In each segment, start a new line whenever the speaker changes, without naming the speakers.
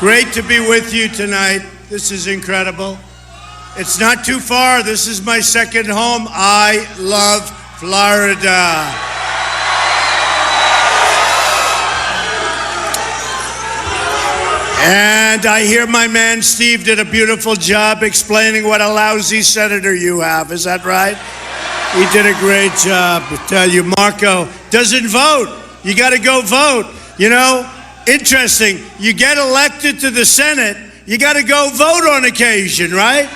Great to be with you tonight. This is incredible. It's not too far. This is my second home. I love Florida. And I hear my man Steve did a beautiful job explaining what a lousy senator you have. Is that right? He did a great job. I tell you, Marco doesn't vote. You got to go vote. You know, interesting. You get elected to the Senate, you got to go vote on occasion, right?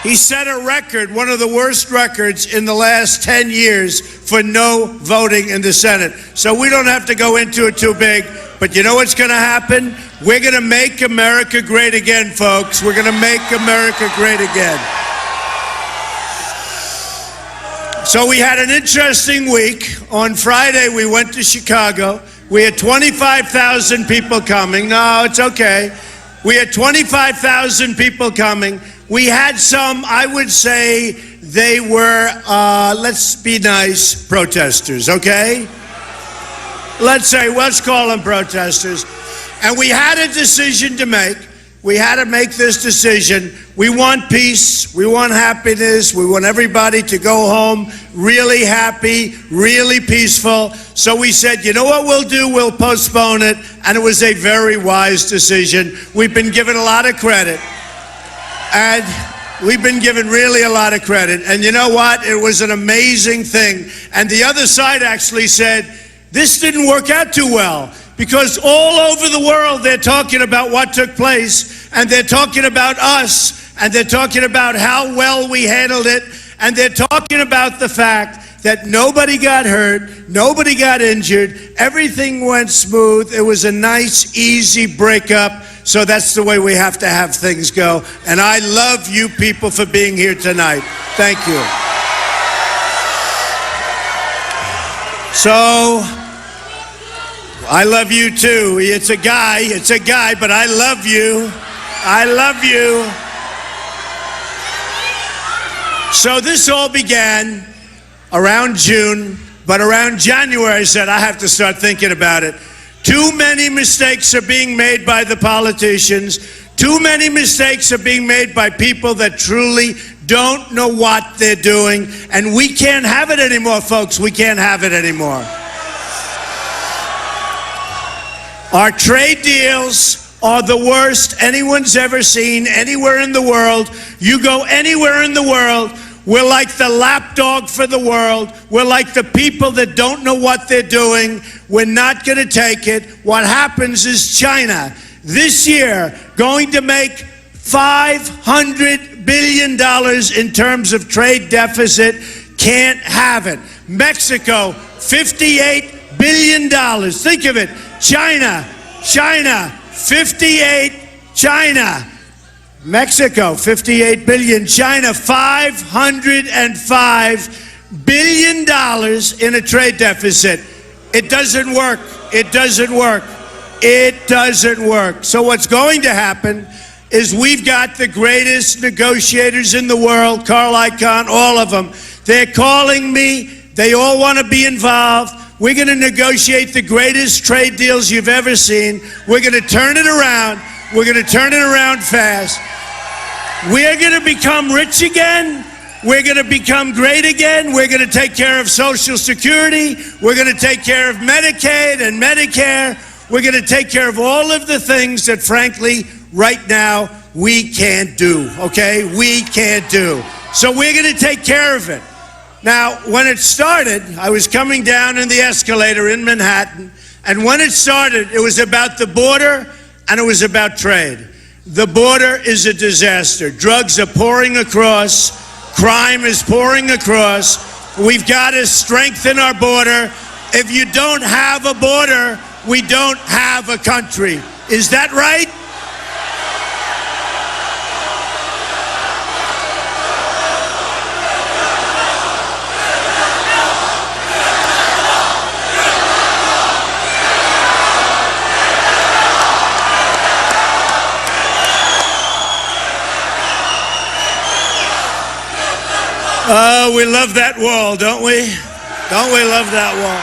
He set a record, one of the worst records in the last 10 years for no voting in the Senate. So we don't have to go into it too big. But you know what's going to happen? We're going to make America great again, folks. We're going to make America great again. So we had an interesting week. On Friday, we went to Chicago. We had 25,000 people coming. No, it's okay. We had 25,000 people coming. We had some, I would say, they were, let's be nice, protesters, okay? Let's call them protesters. And we had a decision to make. We had to make this decision. We want peace. We want happiness. We want everybody to go home really happy, really peaceful. So we said, you know what we'll do? We'll postpone it. And it was a very wise decision. We've been given a lot of credit. And we've been given really a lot of credit. And you know what? It was an amazing thing. And the other side actually said, this didn't work out too well. Because all over the world, they're talking about what took place, and they're talking about us, and they're talking about how well we handled it, and they're talking about the fact that nobody got hurt, nobody got injured, everything went smooth. It was a nice, easy breakup. So that's the way we have to have things go. And I love you people for being here tonight. Thank you. So, I love you too. It's a guy, but I love you. I love you. So this all began around June, but around January I said, I have to start thinking about it. Too many mistakes are being made by the politicians. Too many mistakes are being made by people that truly don't know what they're doing. And we can't have it anymore, folks. We can't have it anymore. Our trade deals are the worst anyone's ever seen anywhere in the world. You go anywhere in the world, we're like the lapdog for the world. We're like the people that don't know what they're doing. We're not going to take it. What happens is China, this year, going to make $500 billion in terms of trade deficit. Can't have it. Mexico, $58 billion. Think of it. China, 58, China. Mexico, 58 billion. China, $505 billion in a trade deficit. It doesn't work. It doesn't work. It doesn't work. So what's going to happen is we've got the greatest negotiators in the world, Carl Icahn, all of them. They're calling me. They all want to be involved. We're going to negotiate the greatest trade deals you've ever seen. We're going to turn it around. We're going to turn it around fast. We're going to become rich again. We're going to become great again. We're going to take care of Social Security. We're going to take care of Medicaid and Medicare. We're going to take care of all of the things that, frankly, right now, we can't do, okay? We can't do. So we're going to take care of it. Now, when it started, I was coming down in the escalator in Manhattan, and when it started, it was about the border and it was about trade. The border is a disaster. Drugs are pouring across. Crime is pouring across. We've got to strengthen our border. If you don't have a border, we don't have a country. Is that right? Oh, we love that wall, don't we? Don't we love that wall?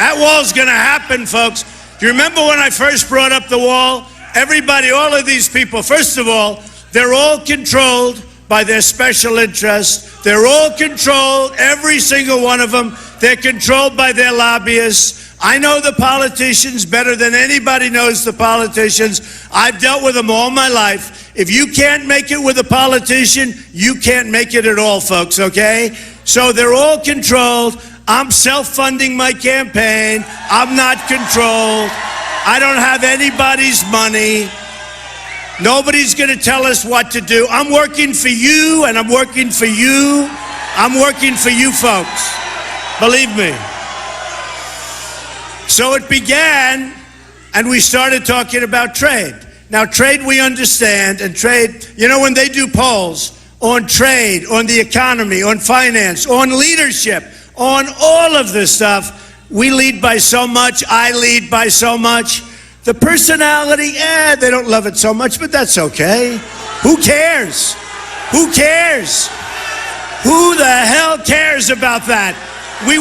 That wall's going to happen, folks, Do you remember when I first brought up the wall? Everybody, all of these people, first of all, they're all controlled by their special interests. They're all controlled, every single one of them. They're controlled by their lobbyists. I know the politicians better than anybody knows the politicians. I've dealt with them all my life. If you can't make it with a politician, you can't make it at all, folks, okay? So they're all controlled. I'm self-funding my campaign. I'm not controlled. I don't have anybody's money. Nobody's going to tell us what to do. I'm working for you, and I'm working for you. I'm working for you folks. Believe me. So it began, and we started talking about trade. Now, trade we understand, and trade, you know, when they do polls on trade, on the economy, on finance, on leadership, on all of this stuff, we lead by so much. I lead by so much. The personality, they don't love it so much, but that's okay. Who cares? Who cares? Who the hell cares about that? We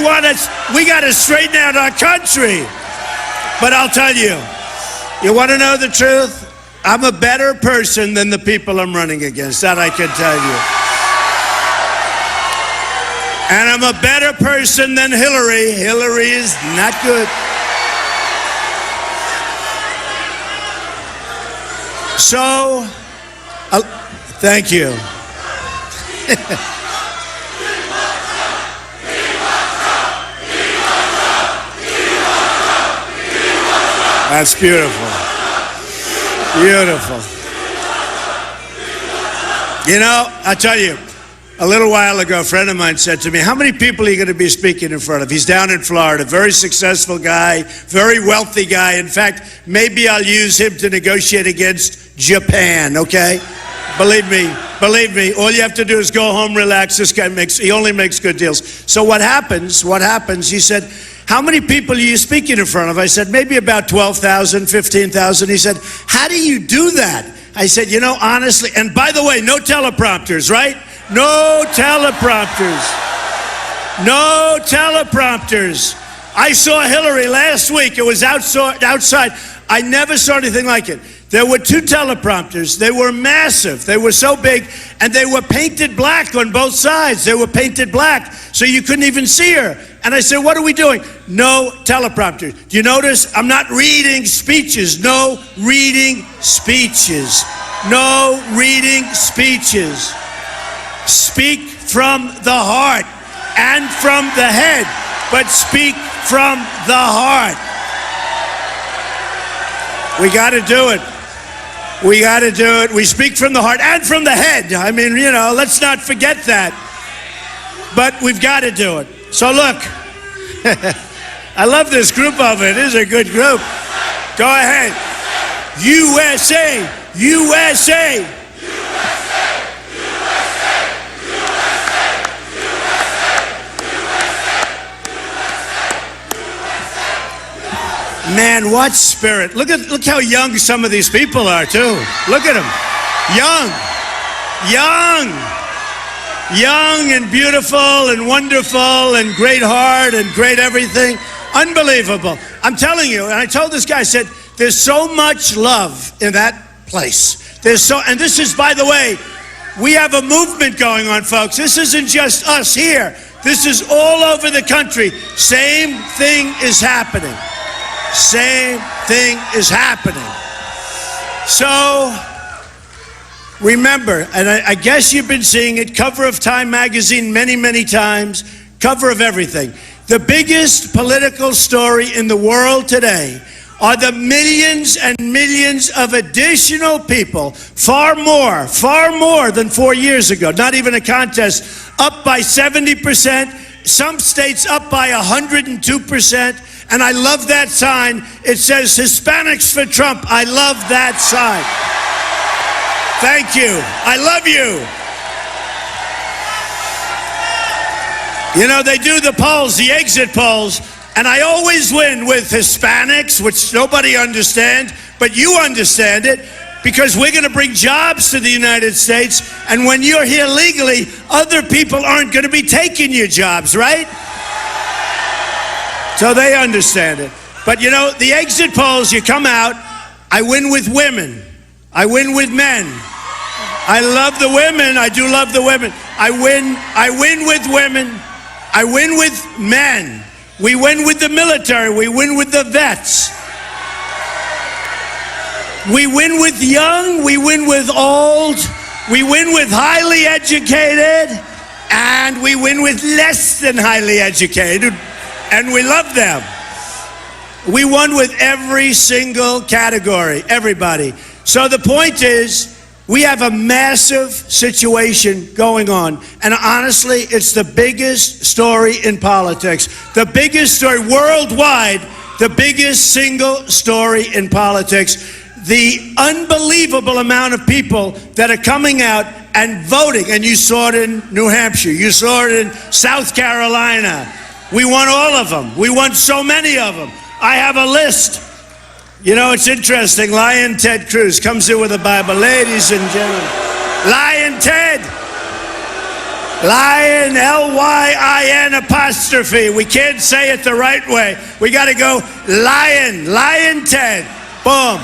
got to straighten out our country. But I'll tell you, you want to know the truth? I'm a better person than the people I'm running against. That I can tell you. And I'm a better person than Hillary. Hillary is not good. So, thank you. That's beautiful. Beautiful. You know, I tell you, a little while ago, a friend of mine said to me, how many people are you going to be speaking in front of? He's down in Florida, very successful guy, very wealthy guy. In fact, maybe I'll use him to negotiate against Japan, okay? Believe me, all you have to do is go home, relax. This guy he only makes good deals. So what happens, he said, how many people are you speaking in front of? I said, maybe about 12,000, 15,000. He said, how do you do that? I said, you know, honestly, and by the way, no teleprompters, right? No teleprompters. No teleprompters. I saw Hillary last week. It was outside. I never saw anything like it. There were 2 teleprompters. They were massive. They were so big, and they were painted black on both sides. They were painted black, so you couldn't even see her. And I said, what are we doing? No teleprompter. Do you notice? I'm not reading speeches. No reading speeches. No reading speeches. Speak from the heart and from the head, but speak from the heart. We got to do it. We got to do it. We speak from the heart and from the head. I mean, you know, let's not forget that. But we've got to do it. So look, I love this group of it. It is a good group. Go ahead. USA, USA. Man, what spirit. Look how young some of these people are, too. Look at them. Young and beautiful and wonderful and great heart and great everything. Unbelievable. I'm telling you, and I told this guy, I said, there's so much love in that place. And this is, by the way, we have a movement going on, folks. This isn't just us here. This is all over the country. Same thing is happening. Same thing is happening. So, remember, and I guess you've been seeing it, cover of Time magazine many, many times, cover of everything. The biggest political story in the world today are the millions and millions of additional people, far more than 4 years ago, not even a contest, up by 70%, some states up by 102%. And I love that sign. It says Hispanics for Trump. I love that sign. Thank you. I love you. You know, they do the polls, the exit polls, and I always win with Hispanics, which nobody understands, but you understand it, because we're going to bring jobs to the United States, and when you're here legally, other people aren't going to be taking your jobs, right? So they understand it. But you know, the exit polls, you come out, I win with women. I win with men. I love the women. I do love the women. I win with women. I win with men. We win with the military. We win with the vets. We win with young. We win with old. We win with highly educated. And we win with less than highly educated. And we love them. We won with every single category, everybody. So the point is, we have a massive situation going on. And honestly, it's the biggest story in politics. The biggest story worldwide, the biggest single story in politics. The unbelievable amount of people that are coming out and voting. And you saw it in New Hampshire. You saw it in South Carolina. We won all of them. We won so many of them. I have a list. You know, it's interesting. Lion Ted Cruz comes in with a Bible. Ladies and gentlemen, Lion Ted. Lion, L-Y-I-N apostrophe. We can't say it the right way. We got to go Lion, Lion Ted. Boom.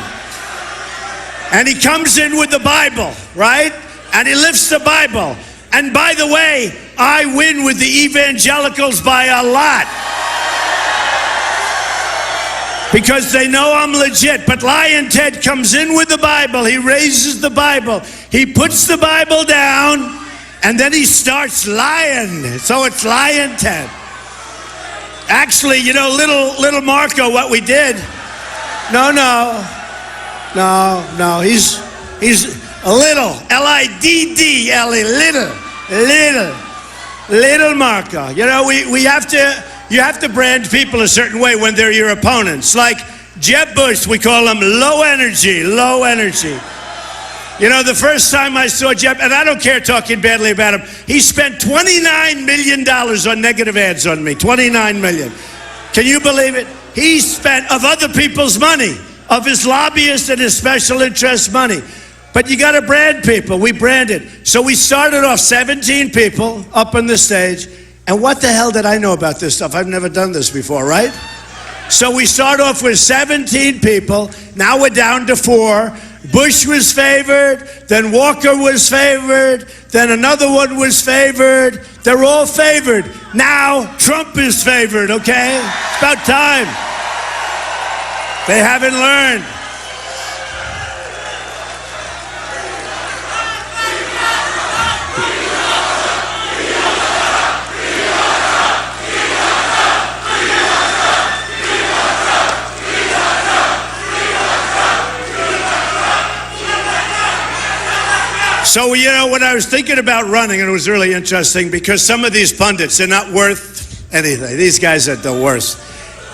And he comes in with the Bible, right? And he lifts the Bible. And by the way, I win with the evangelicals by a lot. Because they know I'm legit. But Lion Ted comes in with the Bible. He raises the Bible. He puts the Bible down. And then he starts lying. So it's Lion Ted. Actually, you know, little Marco, what we did. No. He's a little. L-I-D-D-L-E. Little Marco. You know, you have to brand people a certain way when they're your opponents. Like Jeb Bush, we call him low energy. You know, the first time I saw Jeb, and I don't care talking badly about him, he spent $29 million on negative ads on me. $29 million. Can you believe it? He spent of other people's money, of his lobbyists and his special interest money. But you got to brand people. We branded. So we started off 17 people up on the stage. And what the hell did I know about this stuff? I've never done this before, right? So we start off with 17 people. Now we're down to 4. Bush was favored. Then Walker was favored. Then another one was favored. They're all favored. Now Trump is favored, okay? It's about time. They haven't learned. So, you know, when I was thinking about running, and it was really interesting because some of these pundits are not worth anything. These guys are the worst.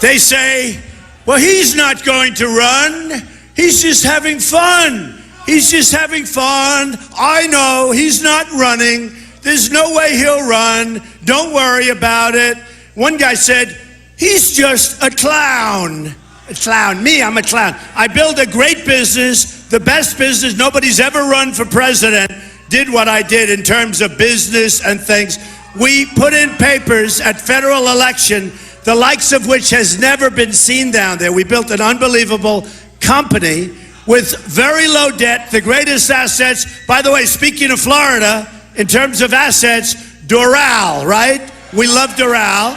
They say, well, he's not going to run. He's just having fun. He's just having fun. I know he's not running. There's no way he'll run. Don't worry about it. One guy said, he's just a clown. A clown. Me, I'm a clown. I build a great business, the best business. Nobody's ever run for president, did what I did in terms of business and things. We put in papers at federal election, the likes of which has never been seen down there. We built an unbelievable company with very low debt, the greatest assets. By the way, speaking of Florida, in terms of assets, Doral, right? We love Doral.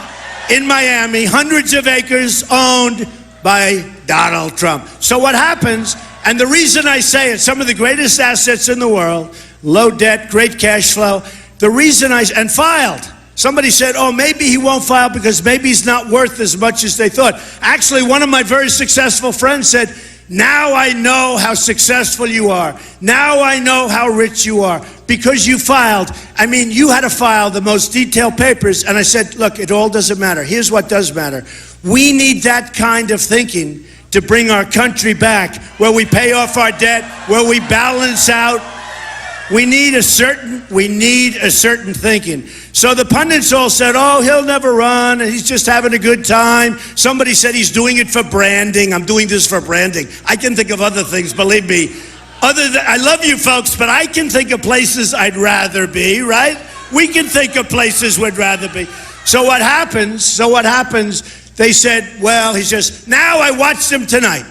In Miami, hundreds of acres owned by Donald Trump. So what happens, and the reason I say it, some of the greatest assets in the world, low debt, great cash flow, the reason and filed. Somebody said, oh, maybe he won't file because maybe he's not worth as much as they thought. Actually, one of my very successful friends said, now I know how successful you are. Now I know how rich you are because you filed. I mean, you had to file the most detailed papers. And I said, look, it all doesn't matter. Here's what does matter. We need that kind of thinking to bring our country back, where we pay off our debt, where we balance out. We need a certain thinking. So the pundits all said, oh, he'll never run, and he's just having a good time. Somebody said he's doing it for branding. I'm doing this for branding. I can think of other things, believe me. I love you folks, but I can think of places I'd rather be, right? We can think of places we'd rather be. So what happens, They said, well, he says, now I watched them tonight,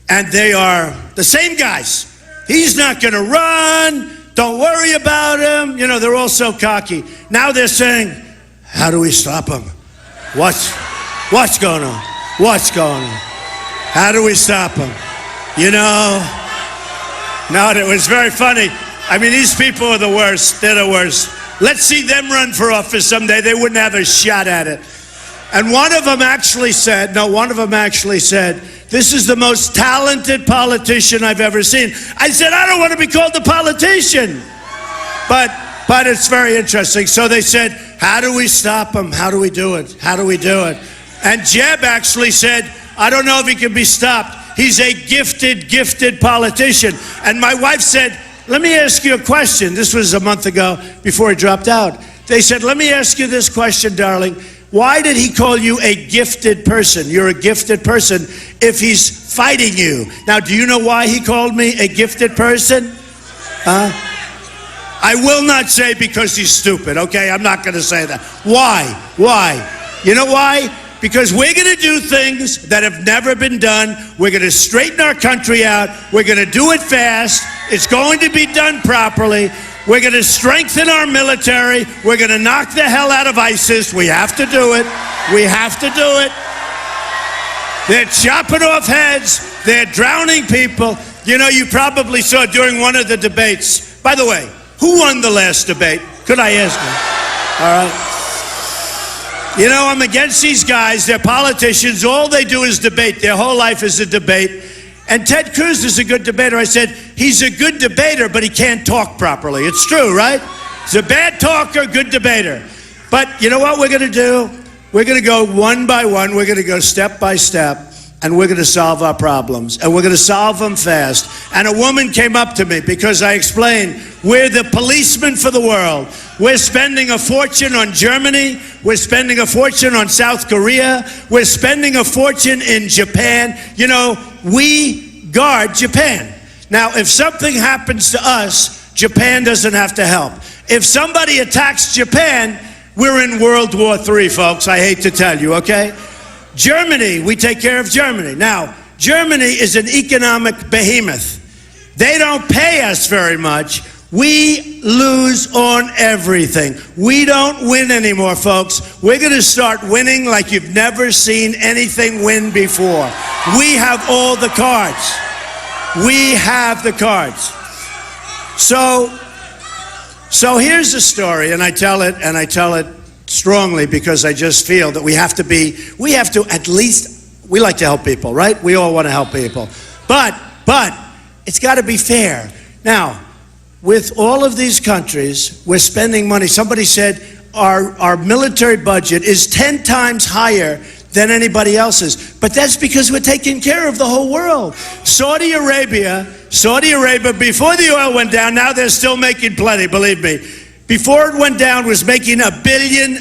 and they are the same guys. He's not going to run. Don't worry about him. You know, they're all so cocky. Now they're saying, how do we stop him? What's going on? What's going on? How do we stop him? You know, no, it was very funny. I mean, these people are the worst. They're the worst. Let's see them run for office someday. They wouldn't have a shot at it. And one of them actually said, this is the most talented politician I've ever seen. I said, I don't want to be called a politician. But it's very interesting. So they said, how do we stop him? How do we do it? How do we do it? And Jeb actually said, I don't know if he can be stopped. He's a gifted politician. And my wife said, let me ask you a question. This was a month ago before he dropped out. They said, let me ask you this question, darling. Why did he call you a gifted person? You're a gifted person if he's fighting you. Now, do you know why he called me a gifted person? I will not say because he's stupid, okay? I'm not going to say that. Why? You know why? Because we're going to do things that have never been done. We're going to straighten our country out. We're going to do it fast. It's going to be done properly. We're going to strengthen our military. We're going to knock the hell out of ISIS. We have to do it. We have to do it. They're chopping off heads. They're drowning people. You know, you probably saw during one of the debates. By the way, who won the last debate? Could I ask you? All right. You know, I'm against these guys. They're politicians. All they do is debate. Their whole life is a debate. And Ted Cruz is a good debater. I said, he's a good debater, but he can't talk properly. It's true, right? He's a bad talker, good debater. But you know what we're going to do? We're going to go one by one. We're going to go step by step. And we're going to solve our problems. And we're going to solve them fast. And a woman came up to me because I explained, we're the policemen for the world. We're spending a fortune on Germany. We're spending a fortune on South Korea. We're spending a fortune in Japan. You know, we guard Japan. Now, if something happens to us, Japan doesn't have to help. If somebody attacks Japan, we're in World War III, folks. I hate to tell you, okay? Germany, we take care of Germany. Now, Germany is an economic behemoth. They don't pay us very much. We lose on everything. We don't win anymore, folks. We're going to start winning like you've never seen anything win before. We have all the cards. We have the cards. So here's the story, and I tell it strongly because I just feel that we have to at least, we like to help people, right? We all want to help people. But it's got to be fair. Now, with all of these countries, we're spending money. Somebody said our military budget is 10 times higher than anybody else's. But that's because we're taking care of the whole world. Saudi Arabia, before the oil went down, now they're still making plenty, believe me. Before it went down, was making $1 billion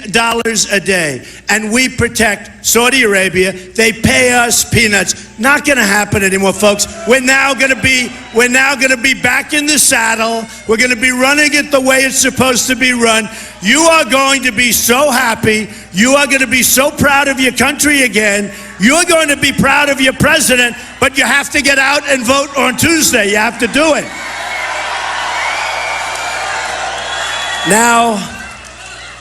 a day. And we protect Saudi Arabia. They pay us peanuts. Not going to happen anymore, folks. We're now going to be back in the saddle. We're going to be running it the way it's supposed to be run. You are going to be so happy. You are going to be so proud of your country again. You're going to be proud of your president, but you have to get out and vote on Tuesday. You have to do it. Now,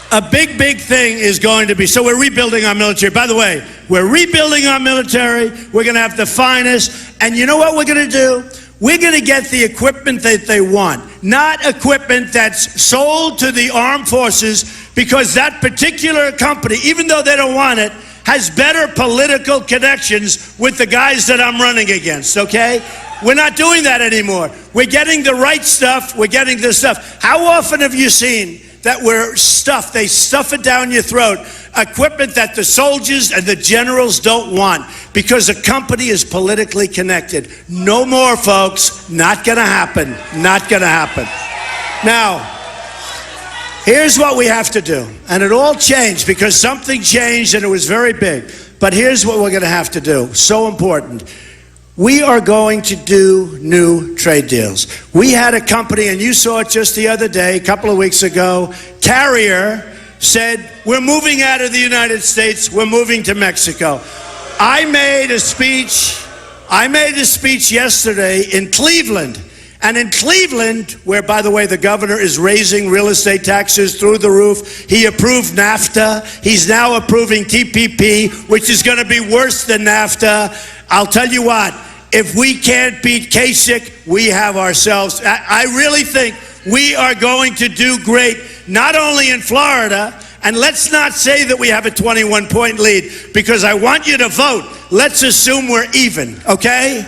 a big thing is going to be, so we're rebuilding our military. By the way, we're rebuilding our military. We're going to have the finest. And you know what we're going to do? We're going to get the equipment that they want, not equipment that's sold to the armed forces, because that particular company, even though they don't want it, has better political connections with the guys that I'm running against, okay? We're not doing that anymore. We're getting the right stuff. We're getting this stuff. How often have you seen that they stuff it down your throat, equipment that the soldiers and the generals don't want because a company is politically connected? No more, folks. Not going to happen. Not going to happen. Now, here's what we have to do. And it all changed because something changed and it was very big. But here's what we're going to have to do. So important. We are going to do new trade deals. We had a company, and you saw it just the other day, a couple of weeks ago, Carrier said, we're moving out of the United States, we're moving to Mexico. I made a speech yesterday in Cleveland. And in Cleveland, where, by the way, the governor is raising real estate taxes through the roof, he approved NAFTA. He's now approving TPP, which is going to be worse than NAFTA. I'll tell you what, if we can't beat Kasich, we have ourselves. I really think we are going to do great, not only in Florida, and let's not say that we have a 21-point lead, because I want you to vote. Let's assume we're even, okay?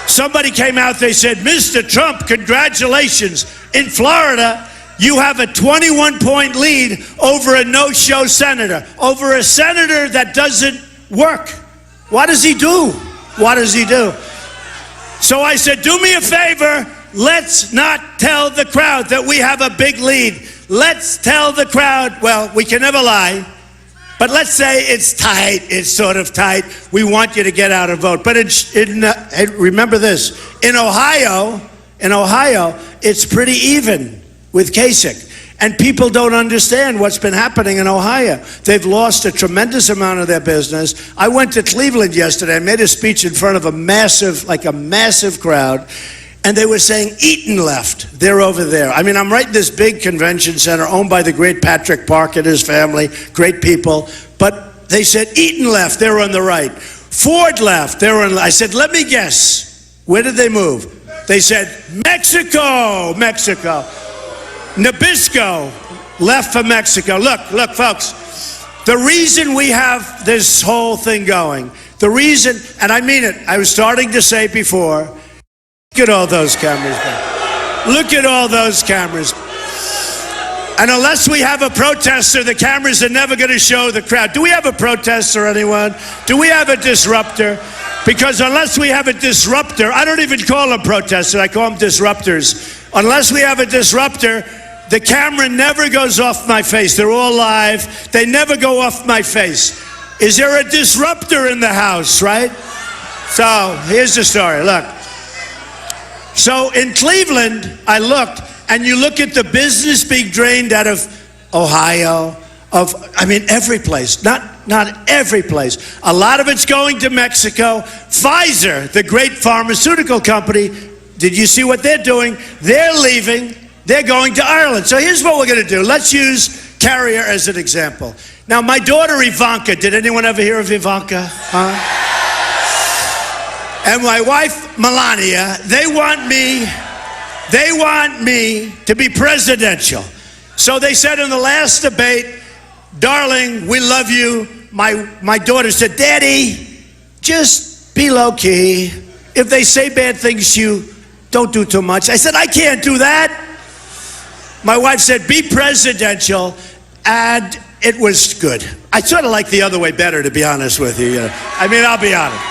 Somebody came out, they said, Mr. Trump, congratulations. In Florida, you have a 21-point lead over a no-show senator, over a senator that doesn't work. What does he do? What does he do? So I said, do me a favor, let's not tell the crowd that we have a big lead. Let's tell the crowd, well, we can never lie, but let's say it's tight, it's sort of tight. We want you to get out and vote. But remember this, in Ohio, it's pretty even with Kasich. And people don't understand what's been happening in Ohio. They've lost a tremendous amount of their business. I went to Cleveland yesterday. I made a speech in front of a massive crowd. And they were saying Eaton left. They're over there. I mean, I'm right in this big convention center owned by the great Patrick Park and his family, great people. But they said Eaton left. They were on the right. Ford left. They were on the... I said, let me guess. Where did they move? They said, Mexico. Nabisco left for Mexico. Look, folks. The reason we have this whole thing going, the reason, and I mean it, I was starting to say before, look at all those cameras. Look at all those cameras. And unless we have a protester, the cameras are never going to show the crowd. Do we have a protester, anyone? Do we have a disruptor? Because unless we have a disruptor, I don't even call them protesters, I call them disruptors. Unless we have a disruptor, the camera never goes off my face. They're all live. They never go off my face. Is there a disruptor in the house, right? So here's the story, look. So in Cleveland, I looked, and you look at the business being drained out of Ohio, every place, not every place. A lot of it's going to Mexico. Pfizer, the great pharmaceutical company, did you see what they're doing? They're leaving. They're going to Ireland. So here's what we're going to do. Let's use Carrier as an example. Now, my daughter Ivanka, did anyone ever hear of Ivanka? Huh? And my wife Melania, they want me to be presidential. So they said in the last debate, darling, we love you. My daughter said, Daddy, just be low key. If they say bad things to you, don't do too much. I said, I can't do that. My wife said, be presidential, and it was good. I sort of like the other way better, to be honest with you. I mean, I'll be honest.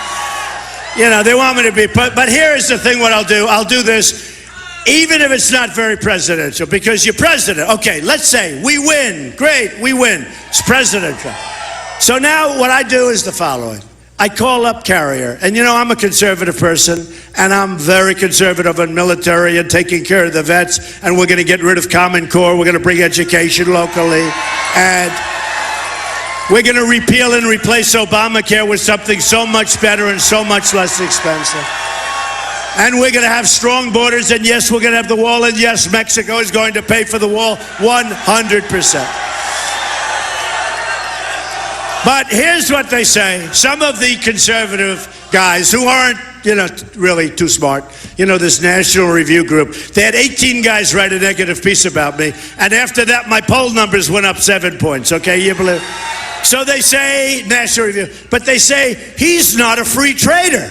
They want me to be, but here's the thing what I'll do. I'll do this, even if it's not very presidential, because you're president. Okay, let's say we win. Great, we win. It's presidential. So now what I do is the following. I call up Carrier, and I'm a conservative person, and I'm very conservative on military and taking care of the vets, and we're going to get rid of Common Core, we're going to bring education locally, and we're going to repeal and replace Obamacare with something so much better and so much less expensive. And we're going to have strong borders, and yes, we're going to have the wall, and yes, Mexico is going to pay for the wall 100%. But here's what they say. Some of the conservative guys who aren't, really too smart, this National Review group, they had 18 guys write a negative piece about me. And after that, my poll numbers went up 7 points, okay? You believe? So they say, National Review, but they say, he's not a free trader.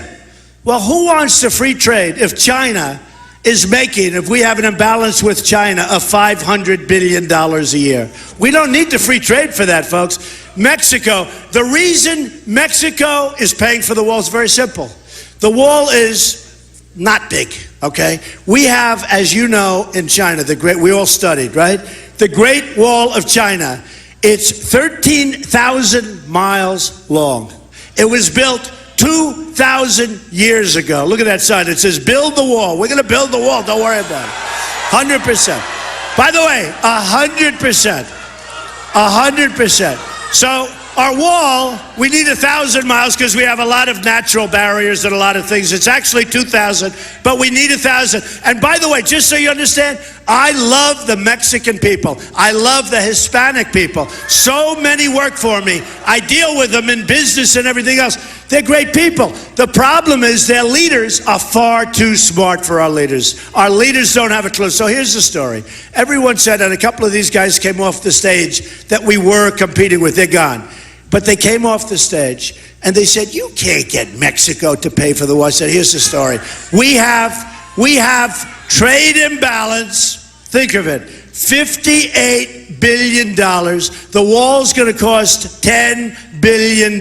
Well, who wants to free trade if China is making, if we have an imbalance with China, of $500 billion a year? We don't need the free trade for that, folks. Mexico, the reason Mexico is paying for the wall is very simple. The wall is not big, okay? We have, as you know, in China, we all studied, right? The Great Wall of China, it's 13,000 miles long. It was built 2,000 years ago. Look at that sign. It says, build the wall. We're going to build the wall. Don't worry about it. 100%. By the way, 100%. 100%. So our wall, we need 1,000 miles because we have a lot of natural barriers and a lot of things. It's actually 2,000, but we need 1,000. And by the way, just so you understand, I love the Mexican people. I love the Hispanic people. So many work for me. I deal with them in business and everything else. They're great people. The problem is their leaders are far too smart for our leaders. Our leaders don't have a clue. So here's the story. Everyone said, and a couple of these guys came off the stage that we were competing with. They're gone. But they came off the stage and they said, you can't get Mexico to pay for the war. I said, here's the story. We have trade imbalance. Think of it. $58 billion. The wall's going to cost $10 billion.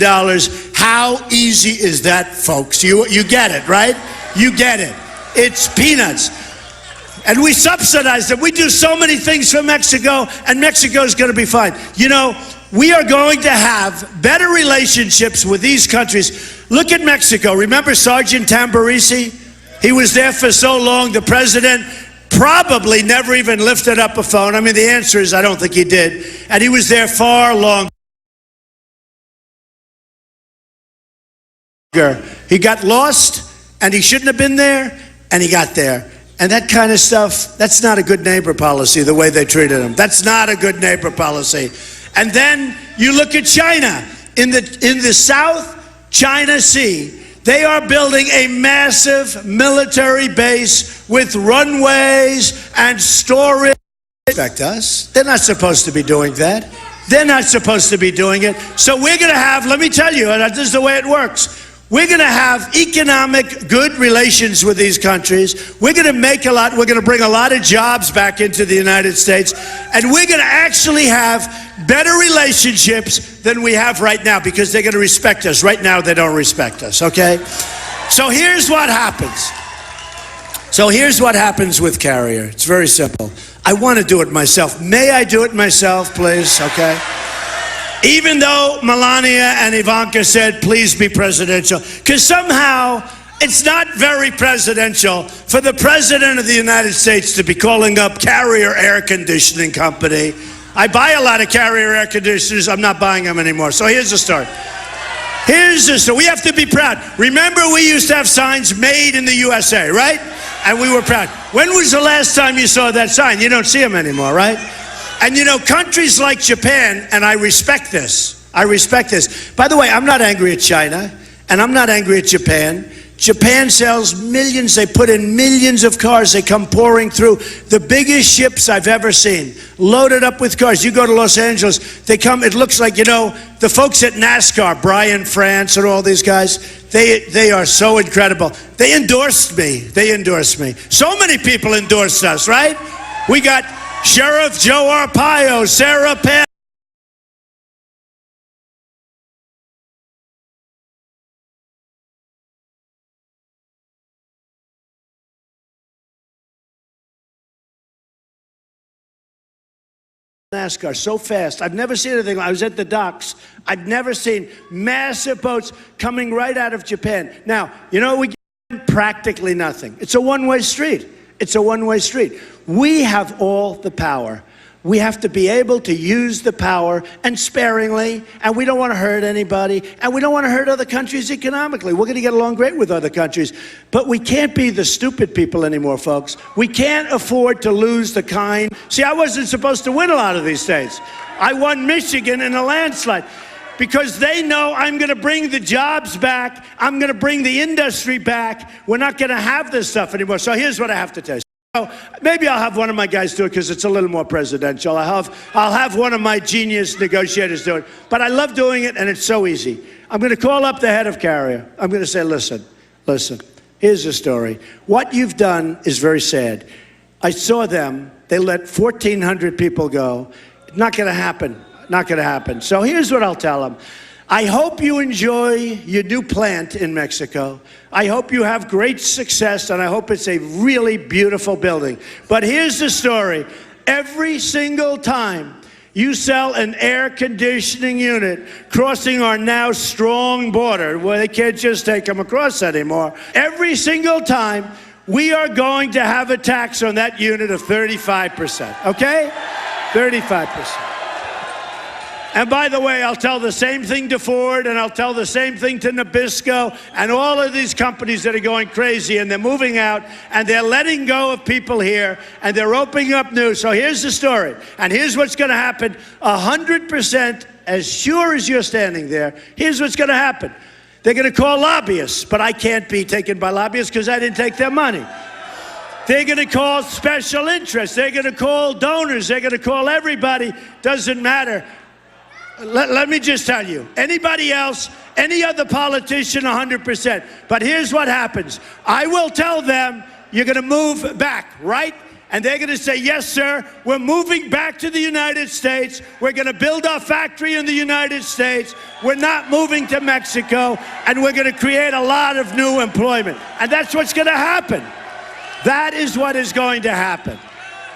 How easy is that, folks? You get it, right? You get it. It's peanuts. And we subsidize them. We do so many things for Mexico, and Mexico's going to be fine. You know, we are going to have better relationships with these countries. Look at Mexico. Remember Sergeant Tamburisi? He was there for so long. The president probably never even lifted up a phone. I mean, the answer is I don't think he did. And he was there far longer. He got lost, and he shouldn't have been there, and he got there. And that kind of stuff, that's not a good neighbor policy, the way they treated him. That's not a good neighbor policy. And then you look at China. In the South China Sea, they are building a massive military base with runways and storage. Respect us. They're not supposed to be doing that. They're not supposed to be doing it. So we're going to have, let me tell you, and this is the way it works. We're going to have economic good relations with these countries. We're going to make a lot. We're going to bring a lot of jobs back into the United States. And we're going to actually have better relationships than we have right now because they're going to respect us. Right now, they don't respect us, okay? So here's what happens. With Carrier. It's very simple. I want to do it myself. May I do it myself, please? Okay. Even though Melania and Ivanka said, please be presidential, because somehow it's not very presidential for the President of the United States to be calling up Carrier Air Conditioning Company. I buy a lot of Carrier air conditioners. I'm not buying them anymore. So here's the story. We have to be proud. Remember, we used to have signs made in the USA, right? And we were proud. When was the last time you saw that sign? You don't see them anymore, right? And you know, countries like Japan, and I respect this. By the way, I'm not angry at China, and I'm not angry at Japan. Japan sells millions. They put in millions of cars. They come pouring through. The biggest ships I've ever seen, loaded up with cars. You go to Los Angeles, they come, it looks like, you know, the folks at NASCAR, Brian France and all these guys, they are so incredible. They endorsed me. So many people endorsed us, right? We got Sheriff Joe Arpaio, Sarah Penn. NASCAR so fast. I've never seen anything. I was at the docks. I've never seen massive boats coming right out of Japan. Now, you know, we get practically nothing. It's a one-way street. We have all the power. We have to be able to use the power, and sparingly, and we don't want to hurt anybody, and we don't want to hurt other countries economically. We're going to get along great with other countries, but we can't be the stupid people anymore, folks. We can't afford to lose the kind. See, I wasn't supposed to win a lot of these states. I won Michigan in a landslide because they know I'm going to bring the jobs back. I'm going to bring the industry back. We're not going to have this stuff anymore. So here's what I have to tell you. Maybe I'll have one of my guys do it because it's a little more presidential. I'll have one of my genius negotiators do it. But I love doing it, and it's so easy. I'm going to call up the head of Carrier. I'm going to say, listen, here's the story. What you've done is very sad. I saw them. They let 1,400 people go. Not going to happen. So here's what I'll tell them. I hope you enjoy your new plant in Mexico. I hope you have great success, and I hope it's a really beautiful building. But here's the story. Every single time you sell an air conditioning unit crossing our now strong border, where they can't just take them across anymore, every single time we are going to have a tax on that unit of 35%, okay? 35%. And by the way, I'll tell the same thing to Ford, and I'll tell the same thing to Nabisco, and all of these companies that are going crazy, and they're moving out, and they're letting go of people here, and they're opening up new. So here's the story, and here's what's going to happen. 100%, as sure as you're standing there, here's what's going to happen. They're going to call lobbyists, but I can't be taken by lobbyists because I didn't take their money. They're going to call special interests. They're going to call donors. They're going to call everybody. Doesn't matter. Let me just tell you, anybody else, any other politician, 100%. But here's what happens. I will tell them, you're going to move back, right? And they're going to say, yes, sir, we're moving back to the United States. We're going to build our factory in the United States. We're not moving to Mexico. And we're going to create a lot of new employment. And that's what's going to happen. That is what is going to happen.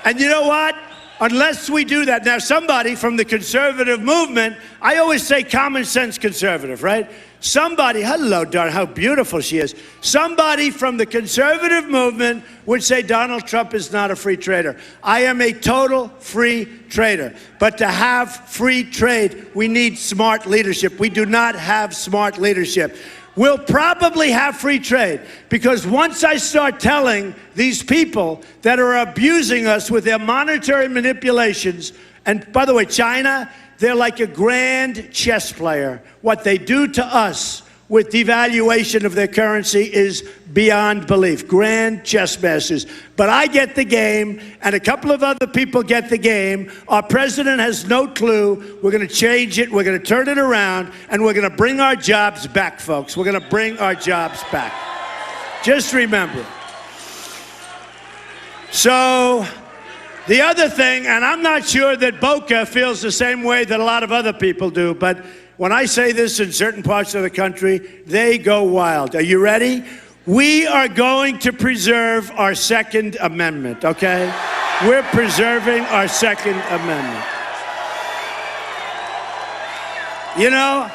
And you know what? Unless we do that. Now, somebody from the conservative movement, I always say common sense conservative, right? Somebody, hello, darling, how beautiful she is. Somebody from the conservative movement would say Donald Trump is not a free trader. I am a total free trader. But to have free trade, we need smart leadership. We do not have smart leadership. We'll probably have free trade because once I start telling these people that are abusing us with their monetary manipulations, and by the way, China, they're like a grand chess player. What they do to us with devaluation of their currency is beyond belief. Grand chess masters. But I get the game, and a couple of other people get the game. Our president has no clue. We're going to change it. We're going to turn it around, and we're going to bring our jobs back, folks. We're going to bring our jobs back. Just remember. So the other thing, and I'm not sure that Boca feels the same way that a lot of other people do, but when I say this in certain parts of the country, they go wild. Are you ready? We are going to preserve our Second Amendment, okay? We're preserving our Second Amendment. You know,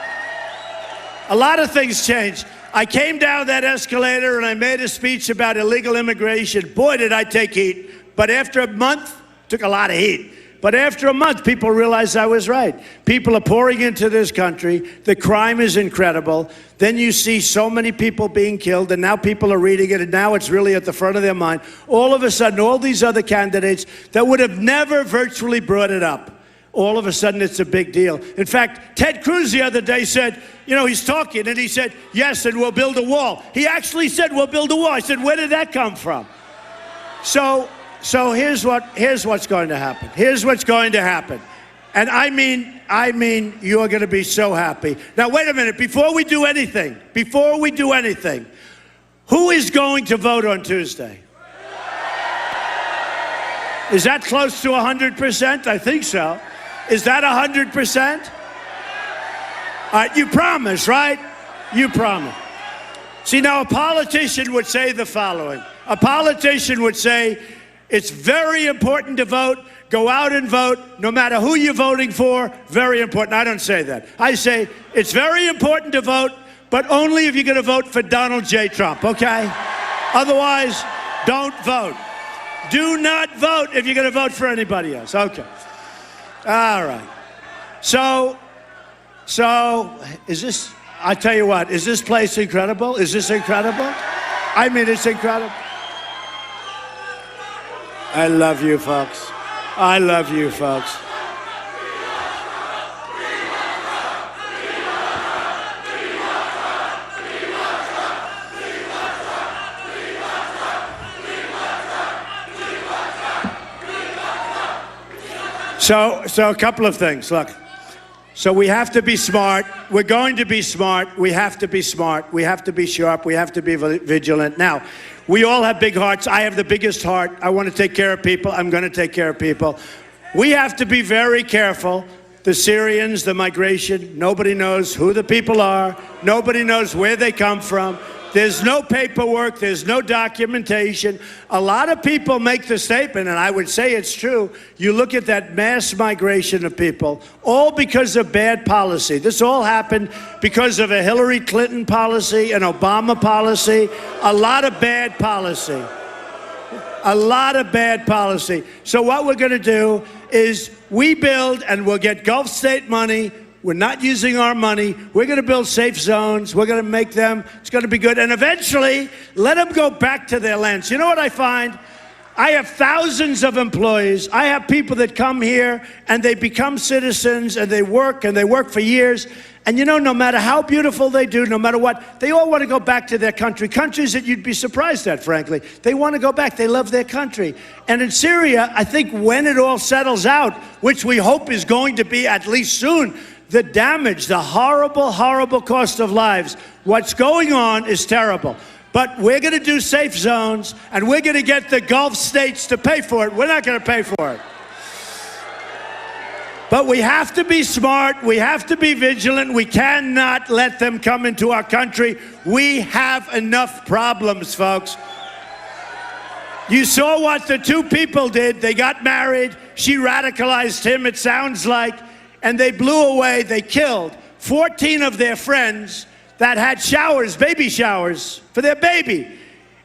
a lot of things changed. I came down that escalator and I made a speech about illegal immigration. Boy, did I take heat. But after a month, took a lot of heat. But after a month, people realized I was right. People are pouring into this country. The crime is incredible. Then you see so many people being killed, and now people are reading it, and now it's really at the front of their mind. All of a sudden, all these other candidates that would have never virtually brought it up, all of a sudden it's a big deal. In fact, Ted Cruz the other day said, you know, he's talking, and he said, yes, and we'll build a wall. He actually said, we'll build a wall. I said, where did that come from? So here's what's going to happen. Here's what's going to happen. And I mean, you're going to be so happy. Now, wait a minute. Before we do anything, who is going to vote on Tuesday? Is that close to 100%? I think so. Is that 100%? You promise, right? You promise. See, now a politician would say the following. A politician would say, it's very important to vote. Go out and vote, no matter who you're voting for. Very important. I don't say that. I say it's very important to vote, but only if you're going to vote for Donald J. Trump, okay? Otherwise, don't vote. Do not vote if you're going to vote for anybody else. Okay. All right. So is this, I tell you what, is this place incredible? Is this incredible? I mean, it's incredible. I love you, folks. I love you, folks. So a couple of things. Look. So we have to be smart. We're going to be smart. We have to be smart. We have to be sharp. We have to be vigilant. Now, we all have big hearts. I have the biggest heart. I want to take care of people. I'm going to take care of people. We have to be very careful. The Syrians, the migration, nobody knows who the people are. Nobody knows where they come from. There's no paperwork. There's no documentation. A lot of people make the statement, and I would say it's true. You look at that mass migration of people, all because of bad policy. This all happened because of a Hillary Clinton policy, an Obama policy, a lot of bad policy. A lot of bad policy. So what we're going to do is we build, and we'll get Gulf state money. We're not using our money. We're going to build safe zones. We're going to make them. It's going to be good. And eventually, let them go back to their lands. You know what I find? I have thousands of employees. I have people that come here, and they become citizens, and they work for years. And you know, no matter how beautiful they do, no matter what, they all want to go back to their country. Countries that you'd be surprised at, frankly. They want to go back. They love their country. And in Syria, I think when it all settles out, which we hope is going to be at least soon, the damage, the horrible, horrible cost of lives, what's going on is terrible. But we're going to do safe zones, and we're going to get the Gulf states to pay for it. We're not going to pay for it. But we have to be smart. We have to be vigilant. We cannot let them come into our country. We have enough problems, folks. You saw what the two people did. They got married. She radicalized him, it sounds like. And they blew away, they killed 14 of their friends that had showers, baby showers, for their baby.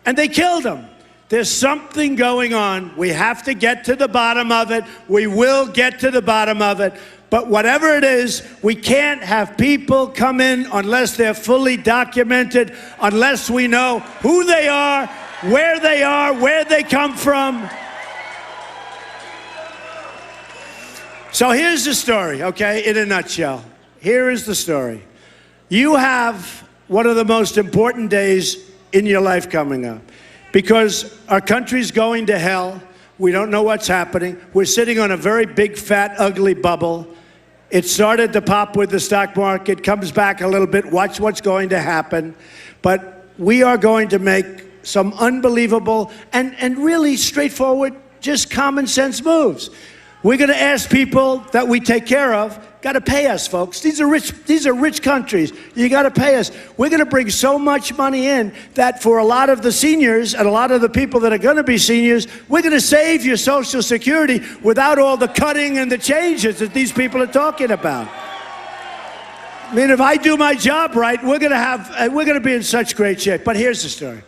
And they killed them. There's something going on. We have to get to the bottom of it. We will get to the bottom of it. But whatever it is, we can't have people come in unless they're fully documented, unless we know who they are, where they come from. So here's the story, okay, in a nutshell. Here is the story. You have one of the most important days in your life coming up because our country's going to hell. We don't know what's happening. We're sitting on a very big, fat, ugly bubble. It started to pop with the stock market, comes back a little bit. Watch what's going to happen. But we are going to make some unbelievable and really straightforward, just common sense moves. We're going to ask people that we take care of, got to pay us, folks. These are rich countries. You got to pay us. We're going to bring so much money in that for a lot of the seniors and a lot of the people that are going to be seniors, we're going to save your Social Security without all the cutting and the changes that these people are talking about. I mean, if I do my job right, we're going to be in such great shape. But here's the story.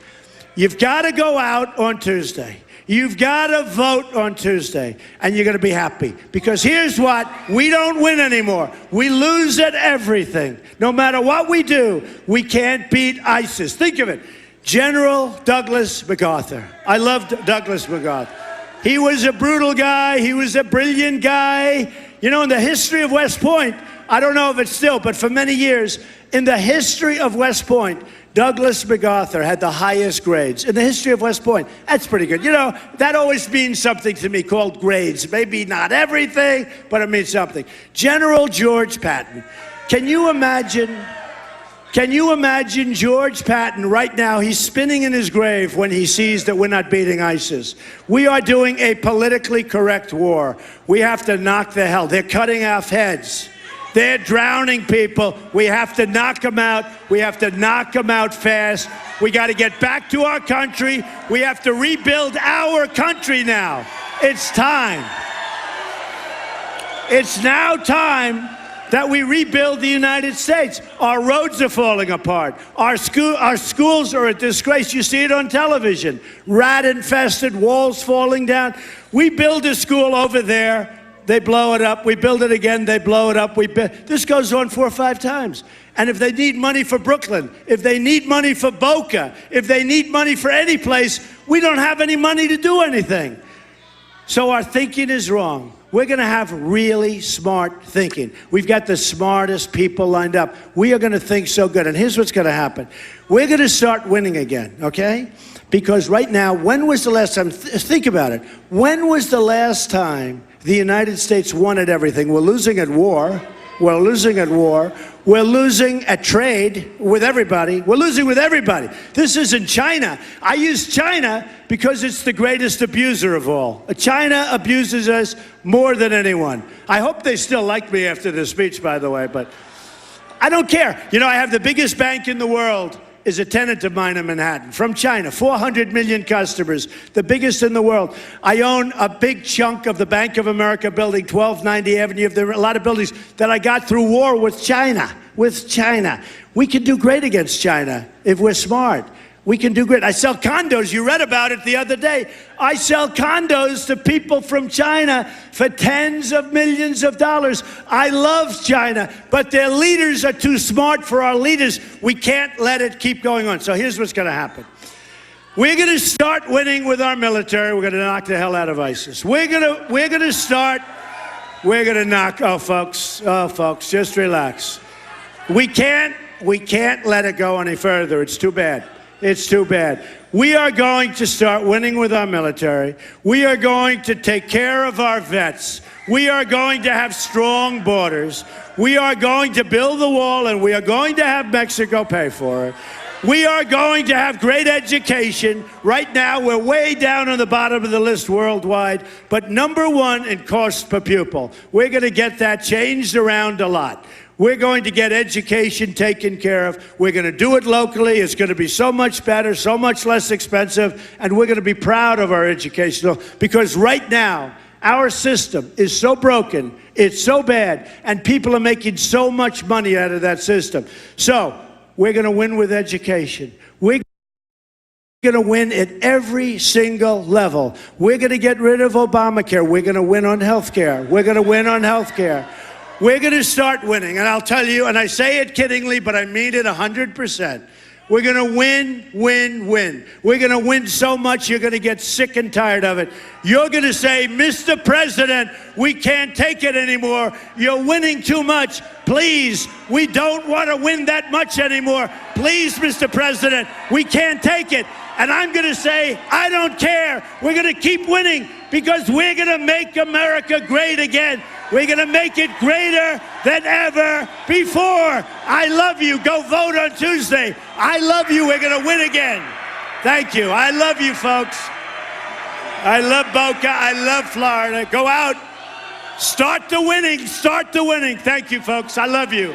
You've got to go out on Tuesday. You've got to vote on Tuesday, and you're going to be happy. Because here's what, we don't win anymore. We lose at everything. No matter what we do, we can't beat ISIS. Think of it. General Douglas MacArthur. I loved Douglas MacArthur. He was a brutal guy. He was a brilliant guy. You know, in the history of West Point, I don't know if it's still, but for many years, in the history of West Point, Douglas MacArthur had the highest grades in the history of West Point. That's pretty good. You know, that always means something to me called grades. Maybe not everything, but it means something. General George Patton. Can you imagine George Patton right now? He's spinning in his grave when he sees that we're not beating ISIS. We are doing a politically correct war. We have to knock the hell. They're cutting off heads. They're drowning people. We have to knock them out. We have to knock them out fast. We got to get back to our country. We have to rebuild our country now. It's time. It's now time that we rebuild the United States. Our roads are falling apart. Our schools are a disgrace. You see it on television. Rat-infested, walls falling down. We build a school over there. They blow it up. We build it again. They blow it up. This goes on 4 or 5 times. And if they need money for Brooklyn, if they need money for Boca, if they need money for any place, we don't have any money to do anything. So our thinking is wrong. We're going to have really smart thinking. We've got the smartest people lined up. We are going to think so good. And here's what's going to happen. We're going to start winning again, okay? Because right now, when was the last time, think about it, when was the last time the United States won at everything? We're losing at war. We're losing at war. We're losing at trade with everybody. We're losing with everybody. This isn't China. I use China because it's the greatest abuser of all. China abuses us more than anyone. I hope they still like me after this speech, by the way, but I don't care. You know, I have the biggest bank in the world. is a tenant of mine in Manhattan, from China, 400 million customers, the biggest in the world. I own a big chunk of the Bank of America building, 1290 Avenue. There are a lot of buildings that I got through war with China, We can do great against China if we're smart. We can do great. I sell condos. You read about it the other day. I sell condos to people from China for tens of millions of dollars. I love China, but their leaders are too smart for our leaders. We can't let it keep going on. So here's what's going to happen. We're going to start winning with our military. We're going to knock the hell out of ISIS. We're going to knock, oh, folks, just relax. We can't let it go any further. It's too bad. It's too bad. We are going to start winning with our military. We are going to take care of our vets. We are going to have strong borders. We are going to build the wall, and we are going to have Mexico pay for it. We are going to have great education. Right now, we're way down on the bottom of the list worldwide, but #1 in cost per pupil. We're going to get that changed around a lot. We're going to get education taken care of. We're going to do it locally. It's going to be so much better, so much less expensive, and we're going to be proud of our educational, because right now, our system is so broken, it's so bad, and people are making so much money out of that system. So we're going to win with education. We're going to win at every single level. We're going to get rid of Obamacare. We're going to win on health care. We're going to win on health care. We're going to start winning, and I'll tell you, and I say it kiddingly, but I mean it 100%. We're going to win. We're going to win so much you're going to get sick and tired of it. You're going to say, Mr. President, we can't take it anymore. You're winning too much. Please, we don't want to win that much anymore. Please, Mr. President, we can't take it. And I'm going to say, I don't care. We're going to keep winning because we're going to make America great again. We're going to make it greater than ever before. I love you. Go vote on Tuesday. I love you. We're going to win again. Thank you. I love you, folks. I love Boca. I love Florida. Go out. Start the winning. Start the winning. Thank you, folks. I love you.